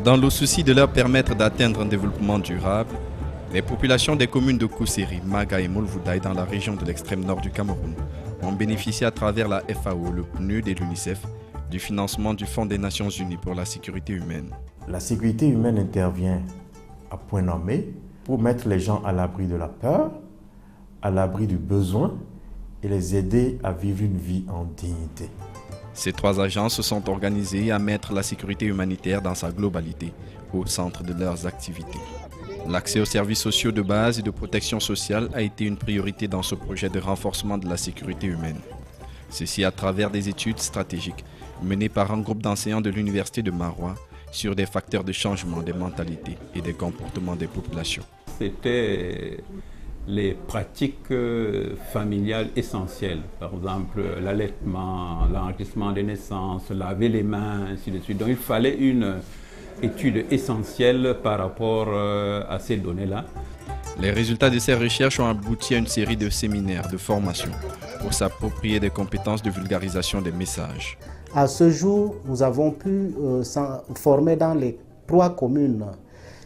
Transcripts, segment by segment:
Dans le souci de leur permettre d'atteindre un développement durable, les populations des communes de Kousséri, Maga et Molvoudaï dans la région de l'extrême nord du Cameroun ont bénéficié à travers la FAO, le PNUD et l'UNICEF du financement du Fonds des Nations Unies pour la sécurité humaine. La sécurité humaine intervient à point nommé pour mettre les gens à l'abri de la peur, à l'abri du besoin et les aider à vivre une vie en dignité. Ces trois agences se sont organisées à mettre la sécurité humanitaire dans sa globalité au centre de leurs activités. L'accès aux services sociaux de base et de protection sociale a été une priorité dans ce projet de renforcement de la sécurité humaine. Ceci à travers des études stratégiques menées par un groupe d'enseignants de l'Université de Maroua sur des facteurs de changement des mentalités et des comportements des populations. C'était les pratiques familiales essentielles, par exemple l'allaitement, l'enregistrement des naissances, laver les mains, ainsi de suite. Donc il fallait une étude essentielle par rapport à ces données-là. Les résultats de ces recherches ont abouti à une série de séminaires, de formations pour s'approprier des compétences de vulgarisation des messages. À ce jour, nous avons pu former dans les 3 communes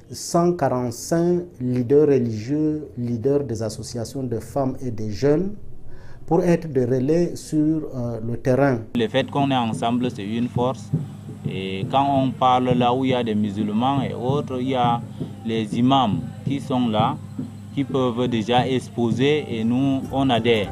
145 leaders religieux, leaders des associations de femmes et des jeunes pour être des relais sur le terrain. Le fait qu'on est ensemble, c'est une force. Et quand on parle là où il y a des musulmans et autres, il y a les imams qui sont là, qui peuvent déjà exposer et nous, on adhère.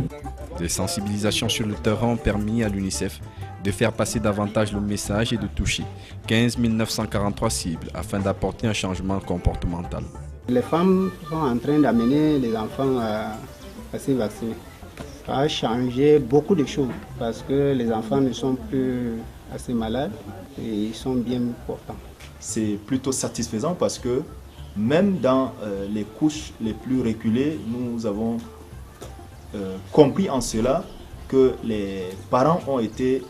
Des sensibilisations sur le terrain ont permis à l'UNICEF de faire passer davantage le message et de toucher 15 943 cibles afin d'apporter un changement comportemental. Les femmes sont en train d'amener les enfants à se vacciner. Ça a changé beaucoup de choses parce que les enfants ne sont plus assez malades et ils sont bien portants. C'est plutôt satisfaisant parce que même dans les couches les plus reculées, nous avons compris en cela que les parents ont été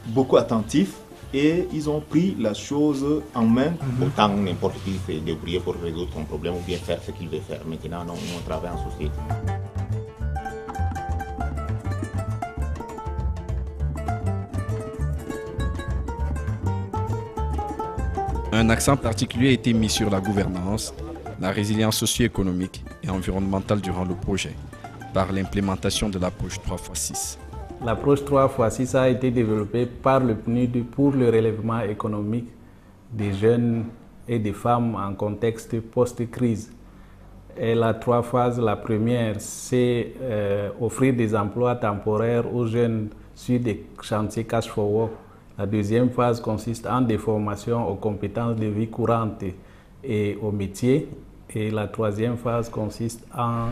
beaucoup attentifs et ils ont pris la chose en main. Autant n'importe qui fait débrouiller pour résoudre son problème ou bien faire ce qu'il veut faire. Maintenant, on travaille en société. Un accent particulier a été mis sur la gouvernance, la résilience socio-économique et environnementale durant le projet, par l'implémentation de l'approche 3x6. L'approche 3x6 a été développée par le PNUD pour le relèvement économique des jeunes et des femmes en contexte post-crise. Et la 3 phases, la première, c'est offrir des emplois temporaires aux jeunes sur des chantiers cash for work. La deuxième phase consiste en des formations aux compétences de vie courante et aux métiers. Et la troisième phase consiste en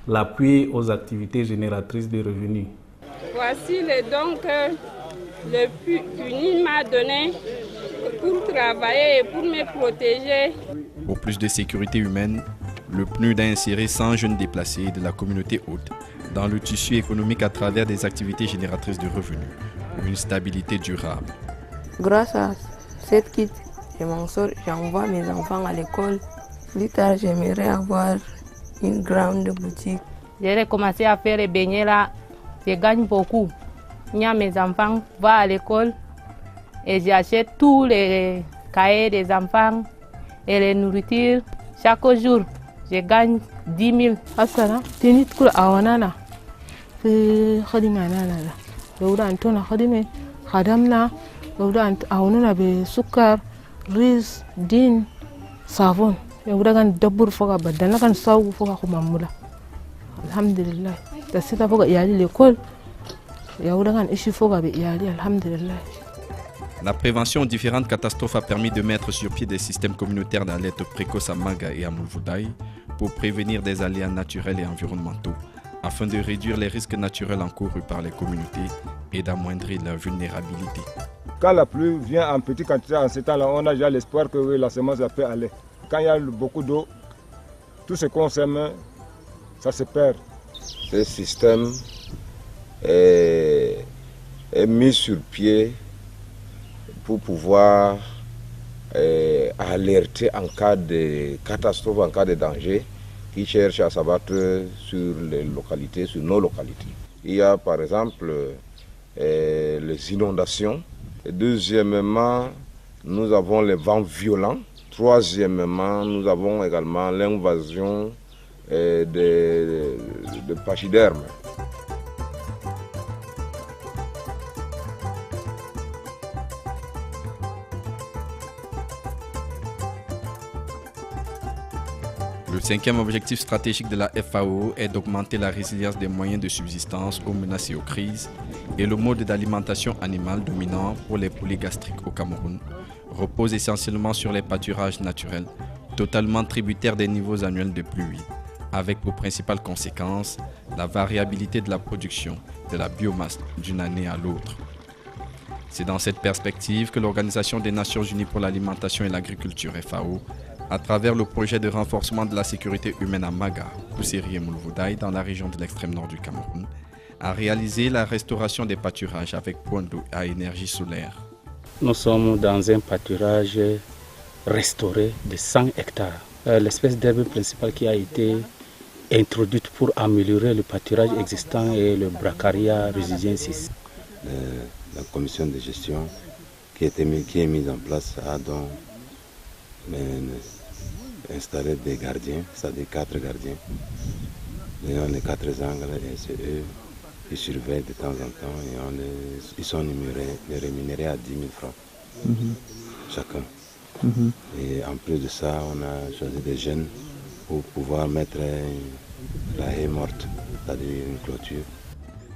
l'appui aux activités génératrices de revenus. Voici les dons que le PNUD m'a donné pour travailler et pour me protéger. Pour plus de sécurité humaine, le PNUD a inséré 100 jeunes déplacés de la communauté haute dans le tissu économique à travers des activités génératrices de revenus, une stabilité durable. Grâce à cette kit, je m'en sors, j'envoie mes enfants à l'école. Plus tard, j'aimerais avoir une grande boutique. J'ai commencé à faire les beignets là, je gagne beaucoup. Mes enfants vont à l'école et j'achète tous les cahiers des enfants et les nourritures. Chaque jour, je gagne 10 000. Asala, tinit kul awanana. Fi khadimanana la. Yauda antona khadime, khadamna, yauda awanana be sukar, riz, din, savon. Yauda kan dabur foga badana kan sawu foga kumamula. Alhamdulillah. Tasita foga iyali l'école. Yauda kan ishi foga be iyali alhamdulillah. La prévention aux différentes catastrophes a permis de mettre sur pied des systèmes communautaires d'alerte précoce à Maga et à Molvoudaï pour prévenir des aléas naturels et environnementaux, afin de réduire les risques naturels encourus par les communautés et d'amoindrir leur vulnérabilité. Quand la pluie vient en petite quantité en ce temps-là, on a déjà l'espoir que la semence peut aller. Quand il y a beaucoup d'eau, tout ce qu'on sème, ça se perd. Ce système est mis sur pied pour pouvoir alerter en cas de catastrophe, en cas de danger, qui cherchent à s'abattre sur les localités, sur nos localités. Il y a par exemple les inondations. Et deuxièmement, Nous avons les vents violents. Troisièmement, nous avons également l'invasion de pachydermes. Le cinquième objectif stratégique de la FAO est d'augmenter la résilience des moyens de subsistance aux menaces et aux crises, et le mode d'alimentation animale dominant pour les poulets gastriques au Cameroun repose essentiellement sur les pâturages naturels, totalement tributaires des niveaux annuels de pluie, avec pour principale conséquence la variabilité de la production de la biomasse d'une année à l'autre. C'est dans cette perspective que l'Organisation des Nations Unies pour l'alimentation et l'agriculture, FAO, à travers le projet de renforcement de la sécurité humaine à Maga, Kousséri et Moulvoudaï, dans la région de l'extrême nord du Cameroun, a réalisé la restauration des pâturages avec point d'eau à énergie solaire. Nous sommes dans un pâturage restauré de 100 hectares. L'espèce d'herbe principale qui a été introduite pour améliorer le pâturage existant est le Bracharia rusiziensis. La commission de gestion qui est mise en place a donc installé des gardiens, c'est-à-dire 4 gardiens. On les 4 angles et c'est eux qui surveillent de temps en temps et ils sont rémunérés à 10 000 francs chacun. Et en plus de ça, on a choisi des jeunes pour pouvoir mettre la haie morte, c'est-à-dire une clôture.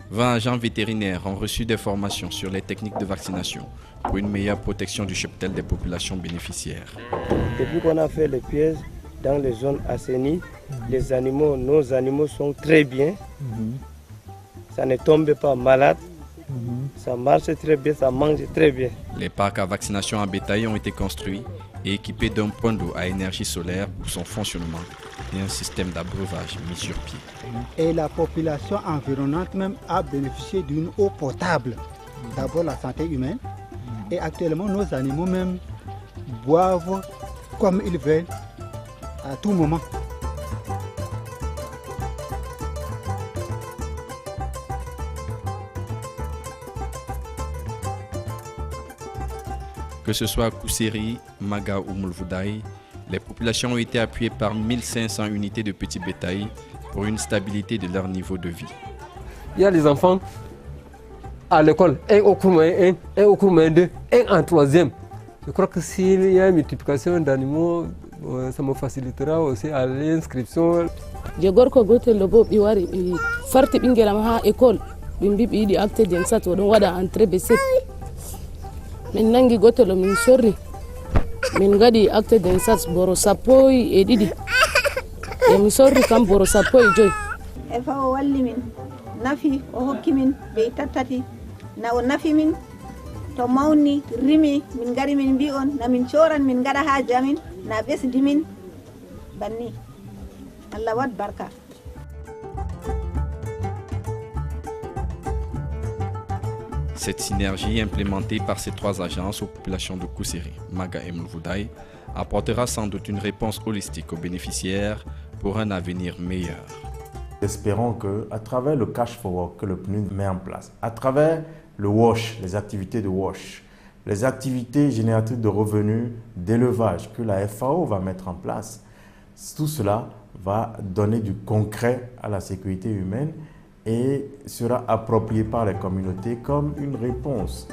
20 agents vétérinaires ont reçu des formations sur les techniques de vaccination pour une meilleure protection du cheptel des populations bénéficiaires. Depuis qu'on a fait les pièges dans les zones assainies, nos animaux sont très bien. Ça ne tombe pas malade. Ça marche très bien, ça mange très bien. Les parcs à vaccination à bétail ont été construits et équipés d'un point d'eau à énergie solaire pour son fonctionnement et un système d'abreuvage mis sur pied. Et la population environnante même a bénéficié d'une eau potable. D'abord la santé humaine et actuellement nos animaux même boivent comme ils veulent à tout moment. Que ce soit à Kousséri, Maga ou Moulvoudaï, les populations ont été appuyées par 1500 unités de petits bétail pour une stabilité de leur niveau de vie. Il y a des enfants à l'école, un au cours moyen 1, un au cours moyen 2, un en 3e. Je crois que s'il y a une multiplication d'animaux, ça me facilitera aussi à l'inscription. Je gorko gotel lobo bi wari bi farti bingelam ha école bimbi bi di acte den sato don wada entrée be set min nangi gotel min sorri min gadi acte den sat boro sappo e didi e mi sorri kam boro sappo e joy e fa o walli min nafi o hokki min be tattati na o nafi min to mawni rimi min gari min mbi on na min coran min gada ha jamin na besdi min banni Allah wad barka. Cette synergie implémentée par ces 3 agences aux populations de Kousséri, Maga et Moulvoudaï apportera sans doute une réponse holistique aux bénéficiaires pour un avenir meilleur. Espérons qu'à travers le cash forward que le PNUD met en place, à travers le WASH, les activités de WASH, les activités génératrices de revenus d'élevage que la FAO va mettre en place, tout cela va donner du concret à la sécurité humaine et sera approprié par les communautés comme une réponse.